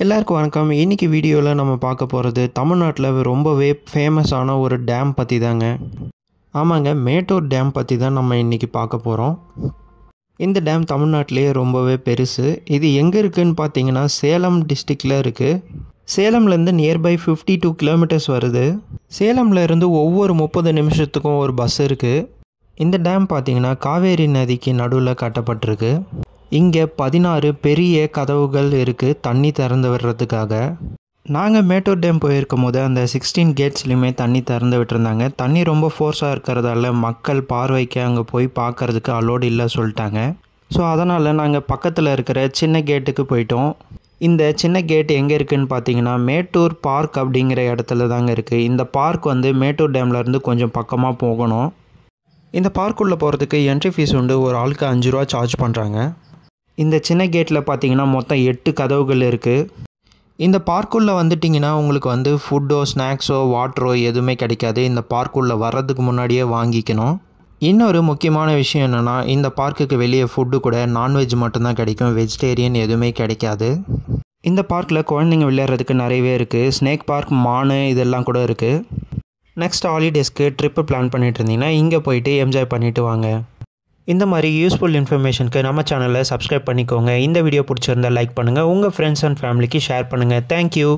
எல்லாருக்கும் வணக்கம். இன்னைக்கு வீடியோவில் நம்ம பார்க்க போகிறது தமிழ்நாட்டில் ரொம்பவே ஃபேமஸான ஒரு டேம் பற்றி தாங்க. ஆமாங்க, மேட்டூர் டேம் பற்றி தான் நம்ம இன்றைக்கி பார்க்க போகிறோம். இந்த டேம் தமிழ்நாட்டிலேயே ரொம்பவே பெருசு. இது எங்கே இருக்குதுன்னு பார்த்தீங்கன்னா சேலம் டிஸ்ட்ரிக்டில் இருக்குது. சேலம்லேருந்து நியர்பை 52 கிலோமீட்டர்ஸ் வருது. சேலமில் இருந்து ஒவ்வொரு 30 நிமிஷத்துக்கும் ஒரு பஸ் இருக்குது. இந்த டேம் பார்த்திங்கன்னா காவேரி நதிக்கு நடுவில் கட்டப்பட்டிருக்கு. இங்கே 16 பெரிய கதவுகள் இருக்குது தண்ணி திறந்து விடுறதுக்காக. நாங்கள் மேட்டூர் டேம் போயிருக்கும் போது அந்த 16 கேட்ஸ்லையுமே தண்ணி திறந்து விட்டுருந்தாங்க. தண்ணி ரொம்ப ஃபோர்ஸாக இருக்கிறதால மக்கள் பார்வைக்கு அங்கே போய் பார்க்குறதுக்கு அலோடு இல்லை சொல்லிட்டாங்க. ஸோ அதனால் நாங்கள் பக்கத்தில் இருக்கிற சின்ன கேட்டுக்கு போயிட்டோம். இந்த சின்ன கேட் எங்கே இருக்குதுன்னு பார்த்தீங்கன்னா மேட்டூர் பார்க் அப்படிங்கிற இடத்துல தாங்க இருக்குது. இந்த பார்க் மேட்டூர் டேம்லேருந்து கொஞ்சம் பக்கமாக போகணும். இந்த பார்க்குள்ளே போகிறதுக்கு என்ட்ரி ஃபீஸ் உண்டு. ஒரு ஆளுக்கு 5 ரூபா சார்ஜ் பண்ணுறாங்க. இந்த சின்ன கேட்டில் பார்த்தீங்கன்னா மொத்தம் 8 கதவுகள் இருக்குது. இந்த பார்க்குள்ளே வந்துட்டிங்கன்னா உங்களுக்கு ஃபுட்டோ ஸ்நாக்ஸோ வாட்டரோ எதுவுமே கிடைக்காது. இந்த பார்க்குள்ளே வர்றதுக்கு முன்னாடியே வாங்கிக்கணும். இன்னொரு முக்கியமான விஷயம் என்னென்னா, இந்த பார்க்குக்கு வெளியே ஃபுட்டு கூட நான்வெஜ் மட்டும்தான் கிடைக்கும். வெஜிடேரியன் எதுவுமே கிடைக்காது. இந்த பார்க்கில் குழந்தைங்க விளையாடுறதுக்கு நிறையவே இருக்குது. ஸ்னேக் பார்க், மானு இதெல்லாம் கூட இருக்குது. நெக்ஸ்ட் ஹாலிடேஸ்க்கு ட்ரிப்பு பிளான் பண்ணிட்டு இருந்தீங்கன்னா இங்கே போயிட்டு என்ஜாய் பண்ணிவிட்டு வாங்க. இந்த மாதிரி யூஸ்ஃபுல் இன்ஃபர்மேஷனுக்கு நம்ம சேனலை சப்ஸ்கிரைப் பண்ணிக்கோங்க. இந்த வீடியோ பிடிச்சிருந்தால் லைக் பண்ணுங்கள். உங்கள் ஃப்ரெண்ட்ஸ் அண்ட் ஃபேமிலிக்கு ஷேர் பண்ணுங்கள். தேங்க்யூ.